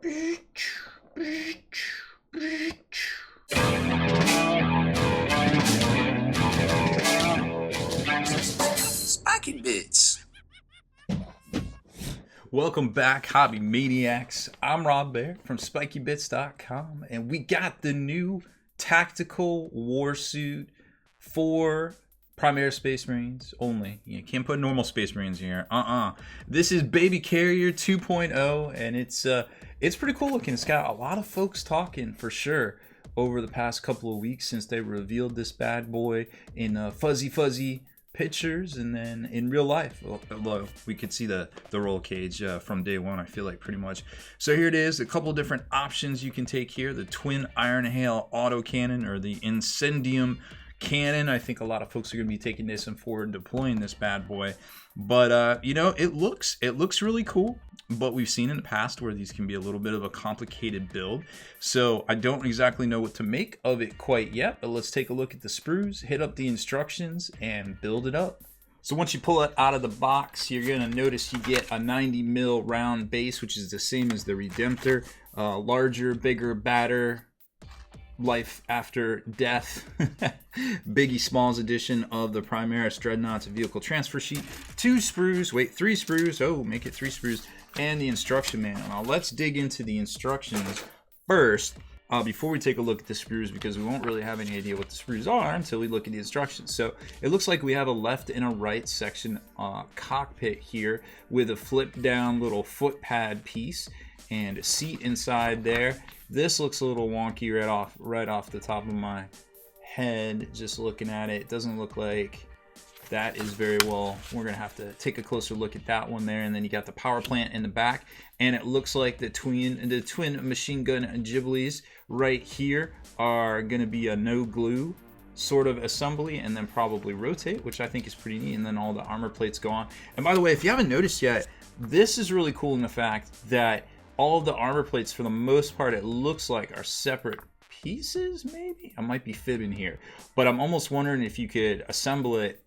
Spiking bits. Welcome back, Hobby Maniacs. I'm Rob Baer from SpikyBits.com, and we got the new tactical Warsuit for Primaris Space Marines only. You can't put normal Space Marines in here. This is Baby Carrier 2.0, and it's pretty cool looking. It's got a lot of folks talking for sure over the past couple of weeks since they revealed this bad boy in fuzzy pictures, and then in real life, although we could see the roll cage from day one, I feel like, pretty much. So here it is, a couple different options you can take here: the twin iron hail autocannon or the incendium cannon. I think a lot of folks are going to be taking this and forward deploying this bad boy, but you know, it looks really cool. But we've seen in the past where these can be a little bit of a complicated build, so I don't exactly know what to make of it quite yet. But let's take a look at the sprues, hit up the instructions, and build it up. So once you pull it out of the box, you're going to notice you get a 90 mil round base, which is the same as the Redemptor. Larger, bigger, badder, life after death Biggie Smalls edition of the Primaris Dreadnoughts vehicle transfer sheet. 3 sprues. Oh, make it 3 sprues. And the instruction manual. Now let's dig into the instructions first before we take a look at the sprues, because we won't really have any idea what the sprues are until we look at the instructions. So it looks like we have a left and a right section cockpit here with a flip down little foot pad piece and a seat inside there. This looks a little wonky right off the top of my head just looking at it. It doesn't look like that is very well. We're gonna have to take a closer look at that one there. And then you got the power plant in the back, and it looks like the twin machine gun Ghiblies right here are gonna be a no glue sort of assembly, and then probably rotate, which I think is pretty neat. And then all the armor plates go on. And by the way, if you haven't noticed yet, this is really cool in the fact that all of the armor plates, for the most part, it looks like are separate pieces. Maybe I might be fibbing here, but I'm almost wondering if you could assemble it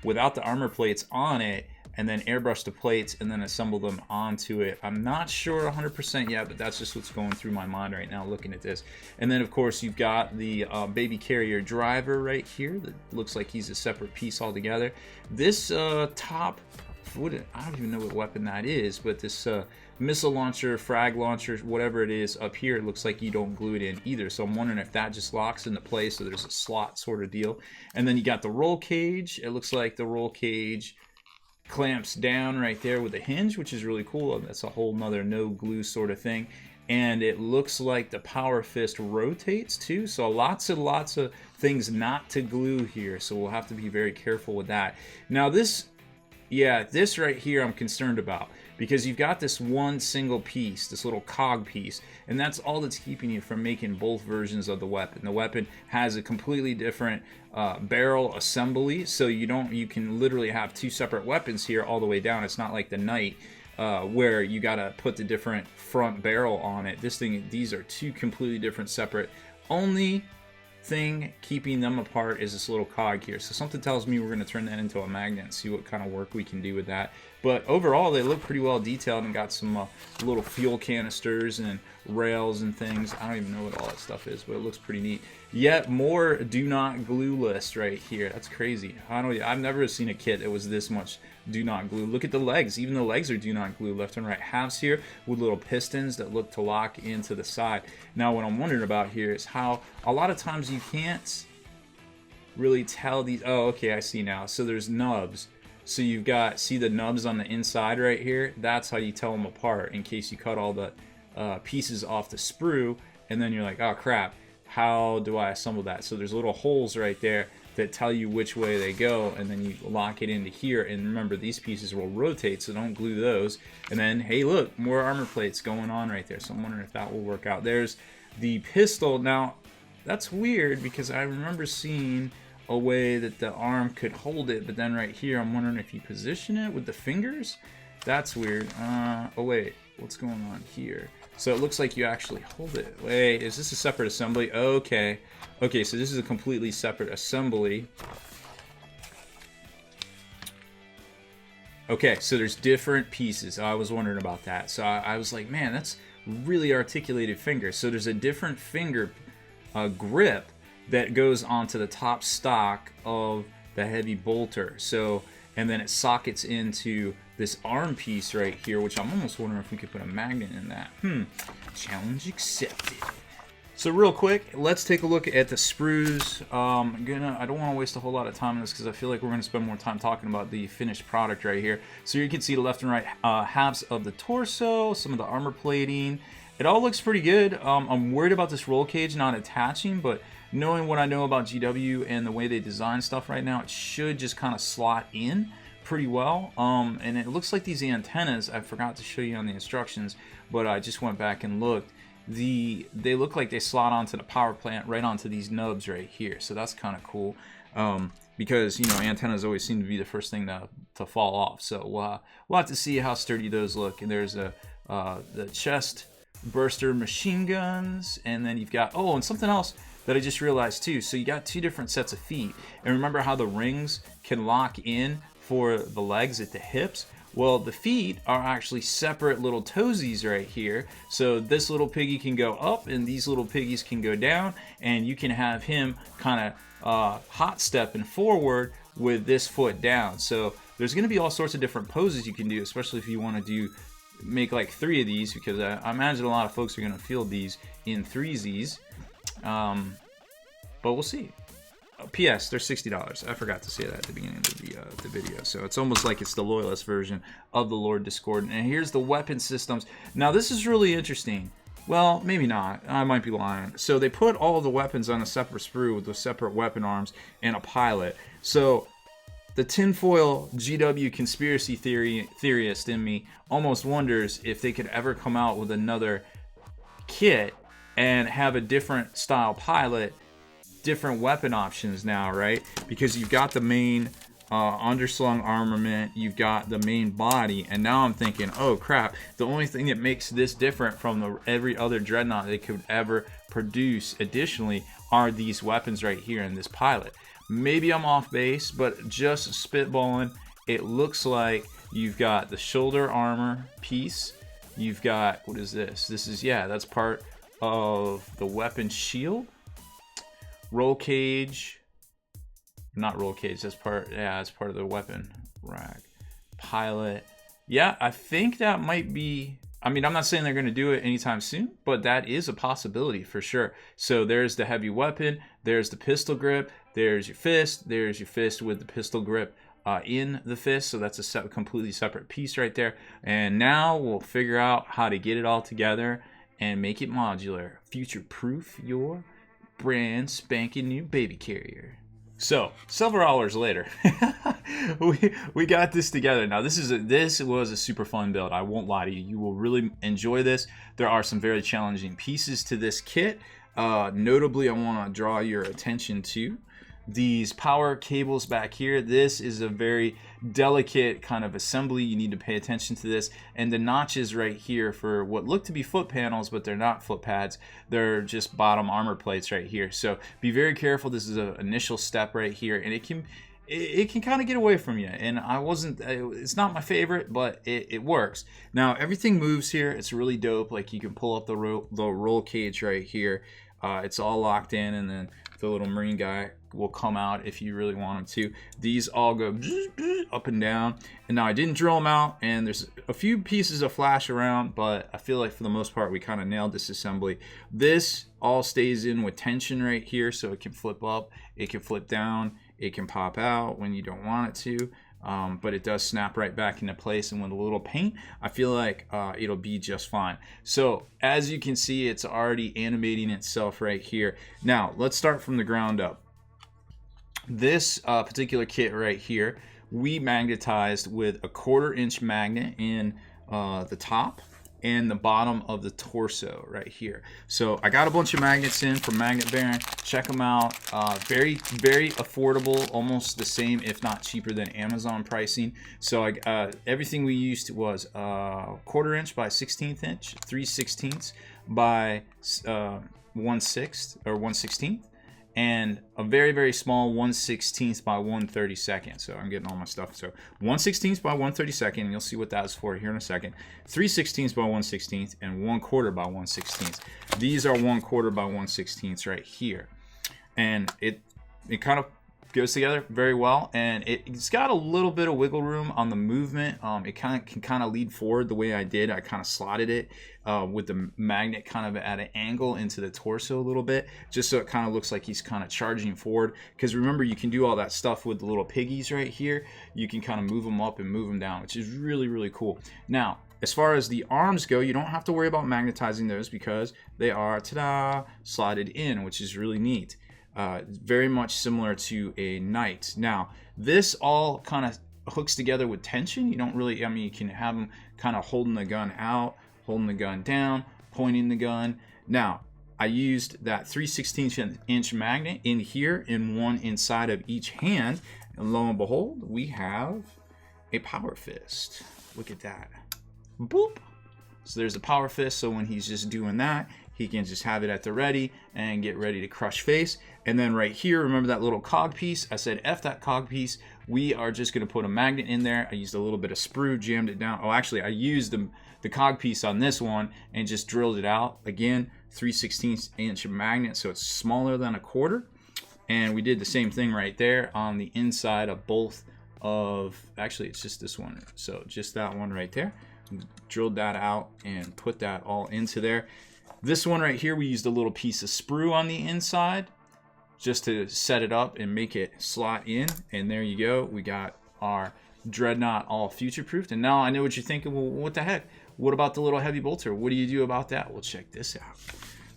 without the armor plates on it, and then airbrush the plates and then assemble them onto it. I'm not sure 100% yet, but that's just what's going through my mind right now looking at this. And then of course you've got the Baby Carrier driver right here that looks like he's a separate piece altogether. This top, I don't even know what weapon that is, but this missile launcher, frag launcher, whatever it is up here, it looks like you don't glue it in either. So I'm wondering if that just locks into place, so there's a slot sort of deal. And then you got the roll cage. It looks like the roll cage clamps down right there with a hinge, which is really cool. That's a whole nother no glue sort of thing. And it looks like the power fist rotates too. So lots of things not to glue here. So we'll have to be very careful with that. Now this right here I'm concerned about, because you've got this one single piece, this little cog piece, and that's all that's keeping you from making both versions of the weapon. The weapon has a completely different barrel assembly, so you can literally have 2 separate weapons here all the way down. It's not like the Knight where you gotta put the different front barrel on it. These are 2 completely different separate. Only thing keeping them apart is this little cog here. So something tells me we're going to turn that into a magnet and see what kind of work we can do with that. But overall, they look pretty well detailed and got some little fuel canisters and rails and things. I don't even know what all that stuff is, but it looks pretty neat. Yet more do not glue list right here. That's crazy. I've never seen a kit that was this much do not glue. Look at the legs. Even the legs are do not glue, left and right halves here with little pistons that look to lock into the side. Now what I'm wondering about here is how a lot of times you can't really tell these. Oh, okay, I see now. So there's nubs. So you've got, see the nubs on the inside right here? That's how you tell them apart, in case you cut all the pieces off the sprue and then you're like, oh crap, how do I assemble that? So there's little holes right there that tell you which way they go, and then you lock it into here. And remember, these pieces will rotate, so don't glue those. And then, hey, look, more armor plates going on right there. So I'm wondering if that will work out. There's the pistol. Now, that's weird, because I remember seeing a way that the arm could hold it, but then right here, I'm wondering if you position it with the fingers. That's weird. Oh, wait, what's going on here? So it looks like you actually hold it. Wait, is this a separate assembly? Okay. Okay, so this is a completely separate assembly. Okay, so there's different pieces. I was wondering about that. So I was like, man, that's really articulated fingers. So there's a different finger grip that goes onto the top stock of the heavy bolter. So, and then it sockets into this arm piece right here, which I'm almost wondering if we could put a magnet in that. Challenge accepted. So real quick, let's take a look at the sprues. I don't want to waste a whole lot of time on this because I feel like we're going to spend more time talking about the finished product right here. So you can see the left and right halves of the torso, some of the armor plating. It all looks pretty good. I'm worried about this roll cage not attaching, but knowing what I know about GW and the way they design stuff right now, it should just kind of slot in pretty well. And it looks like these antennas, I forgot to show you on the instructions, but I just went back and looked. They look like they slot onto the power plant right onto these nubs right here, so that's kind of cool. Because you know, antennas always seem to be the first thing to fall off. So we'll have to see how sturdy those look. And there's the chest burster machine guns, and then you've got and something else that I just realized too. So you got two different sets of feet, and remember how the rings can lock in for the legs at the hips? Well, the feet are actually separate little toesies right here. So this little piggy can go up and these little piggies can go down, and you can have him kind of hot stepping forward with this foot down. So there's going to be all sorts of different poses you can do, especially if you want to make like 3 of these, because I imagine a lot of folks are going to field these in threesies. But we'll see. P.S. They're $60. I forgot to say that at the beginning of the video. So it's almost like it's the Loyalist version of the Lord Discordant. And here's the weapon systems. Now this is really interesting. Well, maybe not. I might be lying. So they put all of the weapons on a separate sprue with the separate weapon arms and a pilot. So the tinfoil GW conspiracy theorist in me almost wonders if they could ever come out with another kit and have a different style pilot, different weapon options now, right? Because you've got the main underslung armament, you've got the main body, and now I'm thinking, oh crap, the only thing that makes this different from every other dreadnought they could ever produce additionally are these weapons right here in this pilot. Maybe I'm off base, but just spitballing, it looks like you've got the shoulder armor piece, you've got, what is this? This is, yeah, that's part of the weapon shield. Roll cage, not roll cage, that's part of the weapon rack. Pilot, yeah, I think that might be, I mean, I'm not saying they're going to do it anytime soon, but that is a possibility for sure. So there's the heavy weapon, there's the pistol grip, there's your fist with the pistol grip in the fist, so that's a completely separate piece right there. And now we'll figure out how to get it all together and make it modular. Future-proof your brand spanking new baby carrier. So several hours later, we got this together. Now this was a super fun build. I won't lie to you. You will really enjoy this. There are some very challenging pieces to this kit. Notably, I want to draw your attention to these power cables back here. This is a very delicate kind of assembly. You need to pay attention to this. And the notches right here for what look to be foot panels, but they're not foot pads. They're just bottom armor plates right here. So be very careful. This is an initial step right here, and it can kind of get away from you. And it's not my favorite, but it works. Now everything moves here. It's really dope. Like you can pull up the roll cage right here. It's all locked in, and then the little marine guy will come out if you really want him to. These all go up and down, and now I didn't drill them out, and there's a few pieces of flash around, but I feel like for the most part we kind of nailed this assembly. This all stays in with tension right here, so it can flip up, it can flip down, it can pop out when you don't want it to. But it does snap right back into place, and with a little paint, I feel like it'll be just fine. So as you can see, it's already animating itself right here. Now let's start from the ground up. This particular kit right here, we magnetized with a 1/4 inch magnet in the top and the bottom of the torso right here. So I got a bunch of magnets in from Magnet Baron. Check them out. Very, very affordable, almost the same, if not cheaper than Amazon pricing. So everything we used was 1/4 inch by 1/16 inch, 3/16 by 1/6 or 1/16. and a very, very small 1/16 by 1/32. So I'm getting all my stuff. So 1/16 by 1/32, and you'll see what that's for here in a second. 3/16 by 1/16 and 1/4 by 1/16. These are 1/4 by 1/16 right here, and it kind of goes together very well, and it's got a little bit of wiggle room on the movement. It can kind of lead forward the way I did. I kind of slotted it with the magnet kind of at an angle into the torso a little bit, just so it kind of looks like he's kind of charging forward. Because remember, you can do all that stuff with the little piggies right here. You can kind of move them up and move them down, which is really, really cool. Now, as far as the arms go, you don't have to worry about magnetizing those because they are, ta-da, slotted in, which is really neat. Very much similar to a knight. Now, this all kind of hooks together with tension. You don't really, I mean, you can have them kind of holding the gun out, holding the gun down, pointing the gun. Now, I used that 3/16" magnet in here, in one inside of each hand, and lo and behold, we have a power fist. Look at that. Boop. So there's a power fist, so when he's just doing that, he can just have it at the ready and get ready to crush face. And then right here, remember that little cog piece? I said F that cog piece. We are just going to put a magnet in there. I used a little bit of sprue, jammed it down. Oh, actually, I used the cog piece on this one and just drilled it out. Again, 3/16" magnet, so it's smaller than 1/4. And we did the same thing right there on the inside of both of, actually, it's just this one. So just that one right there. Drilled that out and put that all into there. This one right here, we used a little piece of sprue on the inside just to set it up and make it slot in. And there you go. We got our dreadnought all future-proofed. And now I know what you're thinking, well, what the heck? What about the little heavy bolter? What do you do about that? Well, check this out.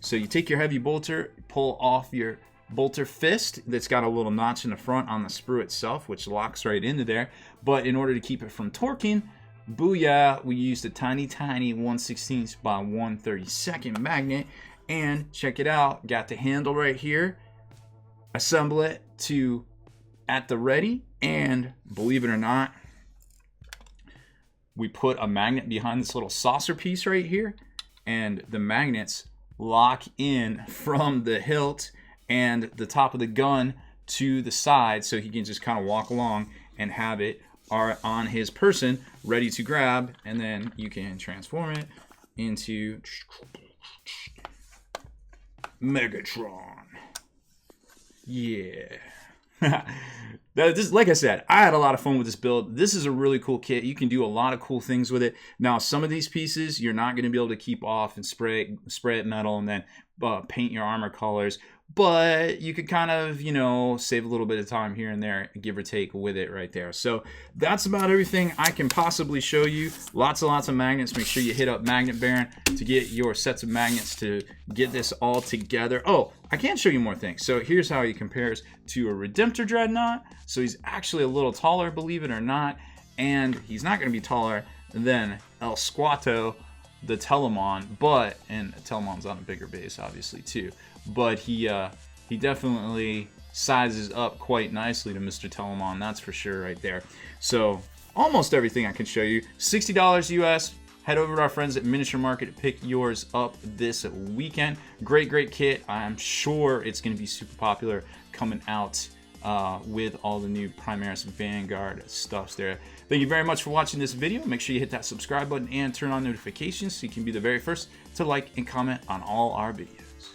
So you take your heavy bolter, pull off your bolter fist that's got a little notch in the front on the sprue itself, which locks right into there. But in order to keep it from torquing, booyah, we used a tiny 1/16 by 1/32 magnet. And check it out, got the handle right here. Assemble it to at the ready, and believe it or not, we put a magnet behind this little saucer piece right here, and the magnets lock in from the hilt and the top of the gun to the side, so he can just kind of walk along and have it on his person, ready to grab, and then you can transform it into Megatron. Yeah. This, like I said, I had a lot of fun with this build. This is a really cool kit. You can do a lot of cool things with it. Now, some of these pieces you're not going to be able to keep off and spray it metal and then paint your armor colors. But you could kind of, you know, save a little bit of time here and there, give or take, with it right there. So that's about everything I can possibly show you. Lots and lots of magnets. Make sure you hit up Magnet Baron to get your sets of magnets to get this all together. Oh, I can show you more things. So here's how he compares to a Redemptor Dreadnought. So he's actually a little taller, believe it or not. And he's not going to be taller than El Squatto, the Telemon, and Telemon's on a bigger base, obviously, too. But he definitely sizes up quite nicely to Mr. Telemon, that's for sure right there. So almost everything I can show you. $60 US. Head over to our friends at Miniature Market to pick yours up this weekend. Great kit. I'm sure it's going to be super popular coming out with all the new Primaris Vanguard stuffs there. Thank you very much for watching this video. Make sure you hit that subscribe button and turn on notifications so you can be the very first to like and comment on all our videos.